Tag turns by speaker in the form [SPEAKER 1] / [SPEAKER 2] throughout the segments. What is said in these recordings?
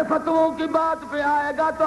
[SPEAKER 1] اگر فتووں کی بات پہ آئے گا تو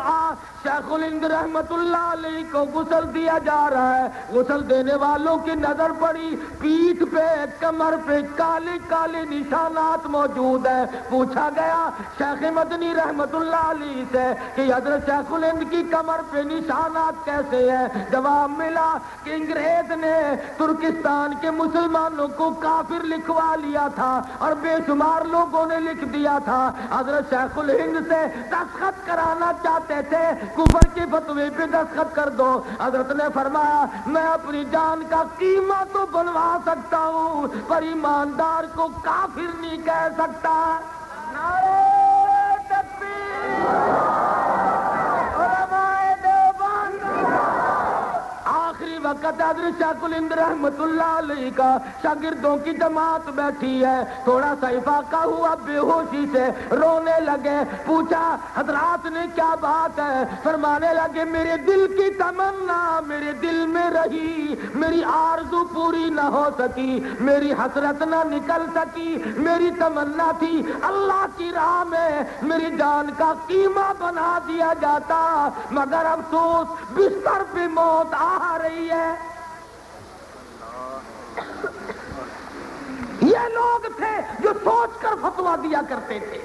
[SPEAKER 1] شیخ الہند رحمت اللہ علیہ کو غسل دیا جا رہا ہے، غسل دینے والوں کی نظر پڑی، پیٹھ پہ کمر پہ کالے کالے نشانات موجود ہیں۔ پوچھا گیا شیخ مدنی رحمت اللہ علیہ سے کہ حضرت شیخ الہند کی کمر پہ نشانات کیسے ہیں؟ جواب ملا کہ انگریز نے ترکستان کے مسلمانوں کو کافر لکھوا لیا تھا اور بے شمار لوگوں نے لکھ دیا تھا، حضرت شیخ الہند سے دستخط کرانا چاہتے تھے، کفر کے فتوے پہ دستخط کر دو۔ حضرت نے فرمایا میں اپنی جان کا قیمہ تو بنوا سکتا ہوں پر ایماندار کو کافر نہیں کہہ سکتا۔ نعرہ تکبیر، علماء دیوبند۔ آخری وقت حضرت شیخ الہند رحمت اللہ علیہ کا شاگردوں کی جماعت بیٹھی ہے، تھوڑا سا افاقہ ہوا، بے ہوشی سے رونے لگے۔ پوچھا حضرات نے کیا بات ہے؟ فرمانے لگے میرے دل کی تمنا میرے دل میں رہی، میری آرزو پوری نہ ہو سکی، میری حسرت نہ نکل سکی، میری تمنا تھی اللہ کی راہ میں میری جان کا قیمہ بنا دیا جاتا، مگر افسوس بستر پہ موت آ رہی ہے۔ یہ لوگ تھے جو سوچ کر فتویٰ دیا کرتے تھے۔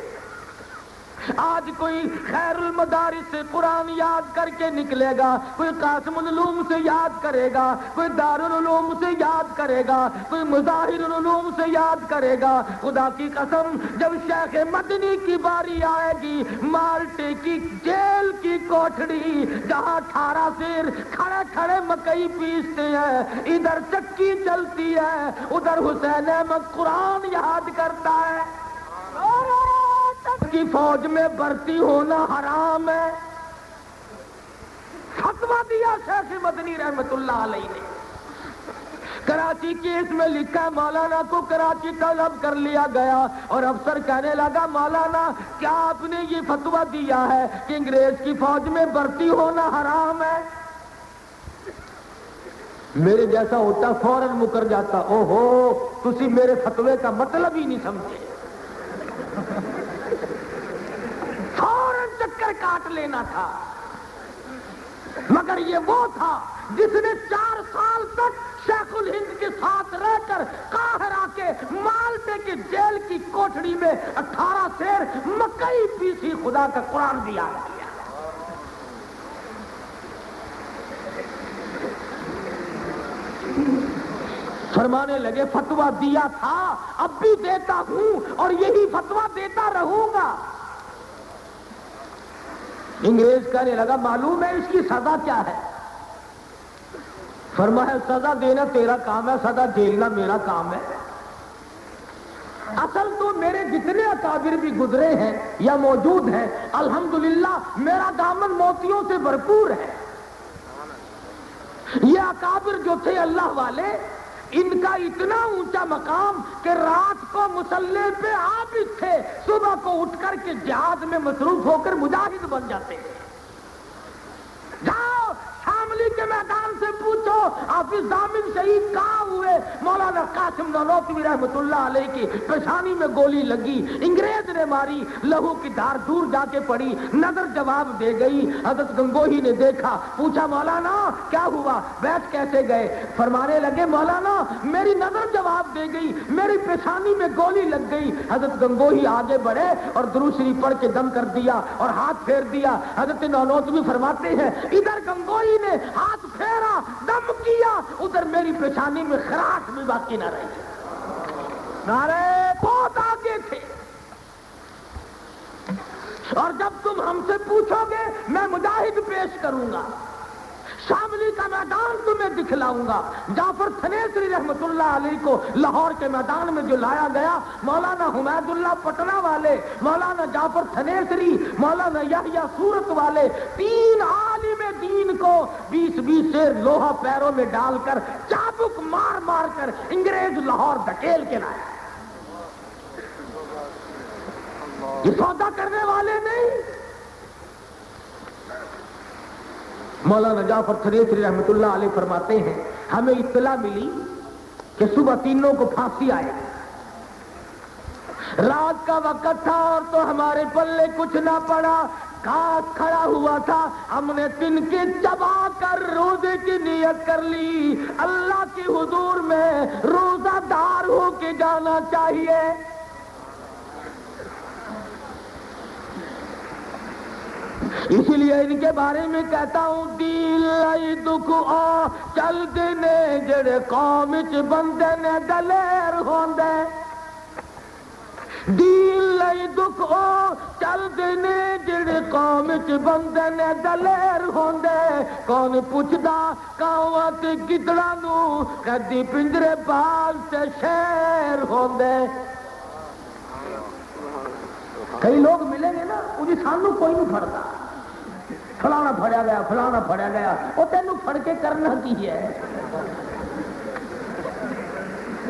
[SPEAKER 1] آج کوئی خیر المدارس سے قرآن یاد کر کے نکلے گا، کوئی قاسم العلوم سے یاد کرے گا، کوئی دارالعلوم سے یاد کرے گا، کوئی مظاہر العلوم سے یاد کرے گا۔ خدا کی قسم جب شیخ مدنی کی باری آئے گی، مالٹے کی جیل کی کوٹھڑی جہاں 18 سیر کھڑے کھڑے مکئی پیستے ہیں، ادھر چکی چلتی ہے، ادھر حسین احمد قرآن یاد کرتا ہے۔ کی فوج میں بھرتی ہونا حرام ہے، فتویٰ دیا شیخ مدنی رحمت اللہ علیہ نے۔ کراچی کیس میں لکھا ہے مولانا کو کراچی طلب کر لیا گیا اور افسر کہنے لگا مولانا کیا آپ نے یہ فتویٰ دیا ہے کہ انگریز کی فوج میں بھرتی ہونا حرام ہے؟ میرے جیسا ہوتا فوراً مکر جاتا، او ہو تسی میرے فتوے کا مطلب ہی نہیں سمجھے، فوراً چکر کاٹ لینا تھا۔ مگر یہ وہ تھا جس نے 4 سال تک شیخ الہند کے ساتھ رہ کر قاہرہ کے مالٹے کی جیل کی کوٹھڑی میں 18 سیر مکئی پیسی، خدا کا قرآن دیا ہے۔ فرمانے لگے فتویٰ دیا تھا، اب بھی دیتا ہوں اور یہی فتویٰ دیتا رہوں گا۔ انگریز کہنے لگا معلوم ہے اس کی سزا کیا ہے؟ فرمایا سزا دینا تیرا کام ہے، سزا جھیلنا میرا کام ہے۔ اصل تو میرے جتنے اکابر بھی گزرے ہیں یا موجود ہیں الحمدللہ میرا دامن موتیوں سے بھرپور ہے۔ یہ اکابر جو تھے اللہ والے، ان کا اتنا اونچا مقام کہ رات کو مصلی پہ عابد تھے، صبح کو اٹھ کر کے جہاد میں مصروف ہو کر مجاہد بن جاتے ہیں۔ جاؤ شاملی کے میدان سے پوچھو حافظ ضامن شہید کہاں ہوئے؟ مولانا قاسم نانوتوی رحمت اللہ علیہ کی پیشانی میں گولی لگی، انگریز نے ماری، لہو کی دھار دور جا کے پڑی، نظر جواب دے گئی۔ حضرت گنگوہی نے دیکھا، پوچھا مولانا کیا ہوا، بیٹھ کیسے گئے؟ فرمانے لگے مولانا میری نظر جواب دے گئی، میری پیشانی میں گولی لگ گئی۔ حضرت گنگوہی آگے بڑھے اور درود شریف پڑھ کے دم کر دیا اور ہاتھ پھیر دیا۔ حضرت نانوتوی فرماتے ہیں ادھر گنگوہی نے ہاتھ پھیرا، دم کیا، ادھر میری پیشانی میں خراش بھی باقی نہ رہی۔ نعرے بہت آگے تھے۔ اور جب تم ہم سے پوچھو گے میں مجاہد پیش کروں گا، شاملی کا میدان تمہیں دکھلاؤں گا۔ جعفر تھنیسری رحمت اللہ علیہ کو لاہور کے میدان میں جو لایا گیا، مولانا حمید اللہ پٹنہ والے، مولانا جعفر تھنیسری، مولانا یحییٰ صورت والے، 3 عالم دین کو 20 سیر لوہا پیروں میں ڈال کر چابک مار مار کر انگریز لاہور دھکیل کے لایا۔ یہ سودا کرنے والے نہیں۔ مولانا جعفر تھنیسری رحمت اللہ علیہ فرماتے ہیں ہمیں اطلاع ملی کہ صبح تینوں کو پھانسی آئے، رات کا وقت تھا اور تو ہمارے پلے کچھ نہ پڑا، گھاس کھڑا ہوا تھا، ہم نے تن کے چبا کر روزے کی نیت کر لی۔ اللہ کے حضور میں روزہ دار ہو کے جانا چاہیے۔ اسی لیے ان کے بارے میں کہتا ہوں، دل لائی دکھ آ چل دینے جڑے قوم چ بندے نے دلیر ہوندے، دل لائی دکھ آ چل دینے جڑے قوم چ بندے نے دلیر ہوندے، کون پوچھدا کاواں تے گدڑاں نوں کدی پنجرے بال تے شیر ہوندے۔ کئی لوگ ملیں گے نا، وہ جی سانوں کوئی نہیں پھڑتا، فلانا پھڑیا گیا، فلانا پھڑیا گیا، وہ تینوں پھڑ کے کرنا کی ہے؟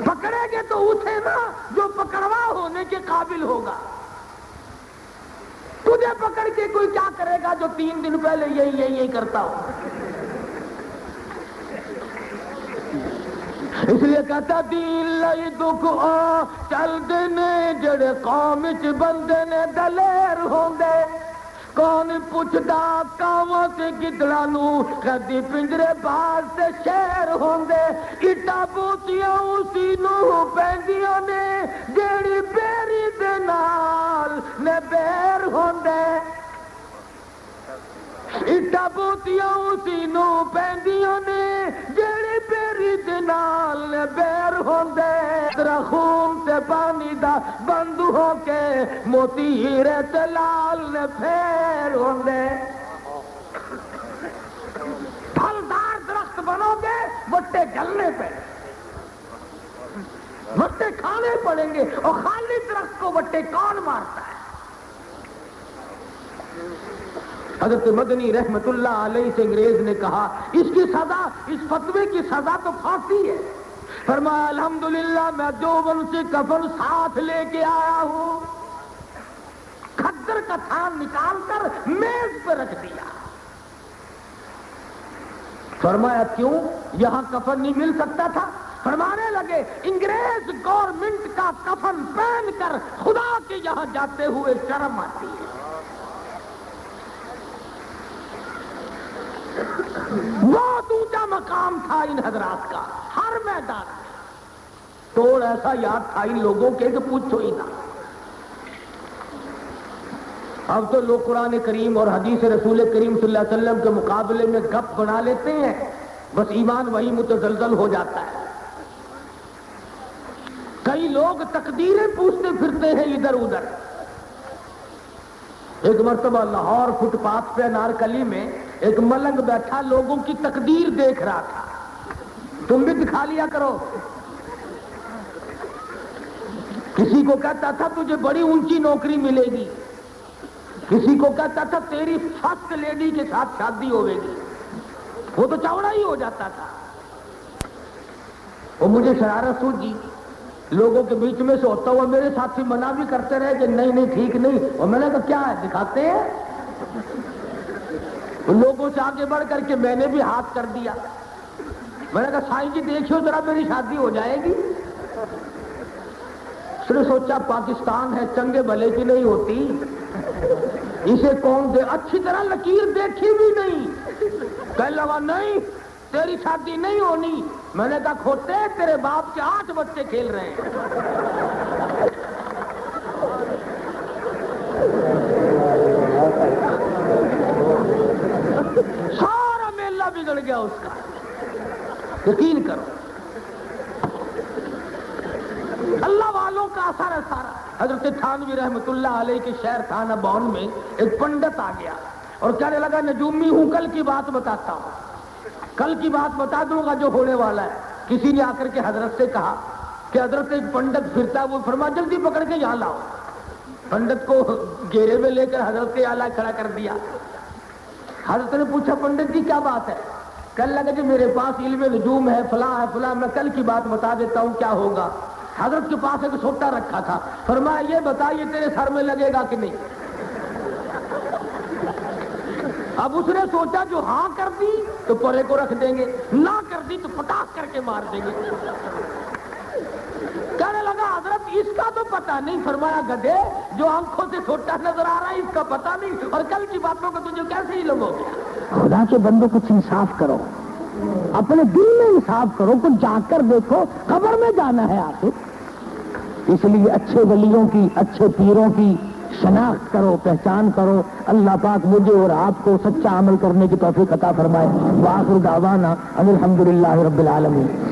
[SPEAKER 1] پکڑے گے تو اسے نا جو پکڑوا ہونے کے قابل ہوگا، تجھے پکڑ کے کوئی کیا کرے گا جو 3 دن پہلے یہی کرتا ہو؟ اس لیے کہتا دین لئی دکھ آ چل دینے جڑے قوم چ بندے نے دلیر ہوندے، کون پوچھدا کاواں تے گدڑاں نوں کدی پنجرے باز تے شیر ہوندے، اٹا بوتیاں اسی نوں پیندیاں نے جیڑی بیری دے نال نے بیر ہوندے، اٹا بوتیاں اسی نوں پیندیاں نے جیڑی بیری دے نال نے بیر ہوندے، تیرا خون تے پانی دا بند ہو کے موتی ہیرے تے لال نے پھیر ہوندے۔ پھلدار درخت بنو گے وٹے جلنے پہ، وٹے کھانے پڑیں گے، اور خالی درخت کو وٹے کون مارتا ہے؟ حضرت مدنی رحمت اللہ علیہ سے انگریز نے کہا اس کی سزا، اس فتوے کی سزا تو پھانسی ہے۔ فرمایا الحمدللہ میں دیوبند سے کفن ساتھ لے کے آیا ہوں، کھدر کا تھان نکال کر میز پہ رکھ دیا۔ فرمایا کیوں؟ یہاں کفن نہیں مل سکتا تھا؟ فرمانے لگے انگریز گورنمنٹ کا کفن پہن کر خدا کے یہاں جاتے ہوئے شرم آتی ہے۔ بہت اونچا مقام تھا ان حضرات کا، ہر میدان توڑ ایسا یاد تھا ان لوگوں کے کہ پوچھو ہی نہ۔ اب تو لوگ قرآن کریم اور حدیث رسول کریم صلی اللہ علیہ وسلم کے مقابلے میں گپ بنا لیتے ہیں، بس ایمان وہی متزلزل ہو جاتا ہے۔ کئی لوگ تقدیریں پوچھتے پھرتے ہیں ادھر ادھر۔ ایک مرتبہ لاہور فٹ پاتھ پہ انارکلی میں ایک ملنگ بیٹھا لوگوں کی تقدیر دیکھ رہا تھا، تم بھی دکھا لیا کرو۔ کسی کو کہتا تھا تجھے بڑی اونچی نوکری ملے گی، کسی کو کہتا تھا تیری فرسٹ لیڈی کے ساتھ شادی ہوے گی، وہ تو چوڑا ہی ہو جاتا تھا۔ وہ مجھے شرارت سوچی، لوگوں کے بیچ میں سے ہوتا ہوا میرے ساتھی منع بھی کرتے رہے کہ نہیں ٹھیک نہیں، اور میں نے کہا کیا ہے دکھاتے ہیں؟ لوگوں سے آگے بڑھ کر کے میں نے بھی ہاتھ کر دیا، میں نے کہا سائیں جی دیکھو ذرا میری شادی ہو جائے گی؟ اس نے سوچا پاکستان ہے، چنگے بھلے کی نہیں ہوتی، اسے کون دے، اچھی طرح لکیر دیکھی بھی نہیں، کہنے لگا نہیں تیری شادی نہیں ہونی۔ میں نے کہا کھوتے تیرے باپ کے 8 بچے کھیل رہے ہیں۔ سارا میلہ بگڑ گیا اس کا، یقین کرو اللہ والوں کا اثر ہے سارا۔ حضرت تھانوی رحمت اللہ علیہ کے شہر تھانہ بون میں ایک پنڈت آ گیا اور کہنے لگا نجومی ہوں، کل کی بات بتاتا ہوں، کل کی بات بتا دوں گا جو ہونے والا ہے۔ کسی نے آ کر کے حضرت سے کہا کہ حضرت ایک پنڈت پھرتا ہے، وہ فرمایا جلدی پکڑ کے یہاں لاؤ۔ پنڈت کو گھیرے میں لے کر حضرت کے اعلیٰ کھڑا کر دیا۔ حضرت نے پوچھا پنڈت جی کیا بات ہے؟ کہنے لگا جی میرے پاس علم نجوم ہے، فلاں ہے فلاں، میں کل کی بات بتا دیتا ہوں کیا ہوگا۔ حضرت کے پاس ایک سوٹا رکھا تھا، فرمایا یہ بتا یہ تیرے سر میں لگے گا کہ نہیں؟ اب اس نے سوچا جو ہاں کر دی تو پرے کو رکھ دیں گے، نہ کر دی تو پٹاخ کر کے مار دیں گے۔ کہنے لگا حضرت اس کا تو پتہ نہیں. فرمایا گدھے جو آنکھوں سے چھوٹا نظر آ رہا ہے اس کا پتہ نہیں اور کل کی باتوں کا تجھے کیسے علم ہو گیا؟ خدا کے بندوں کچھ انصاف کرو, اپنے دل میں انصاف کرو, کچھ جا کر دیکھو, قبر میں جانا ہے آخر. اس لیے اچھے ولیوں کی, اچھے پیروں کی شناخت کرو, پہچان کرو. اللہ پاک مجھے اور آپ کو سچا عمل کرنے کی توفیق عطا فرمائے. وآخر دعوانا ان الحمدللہ رب العالمین.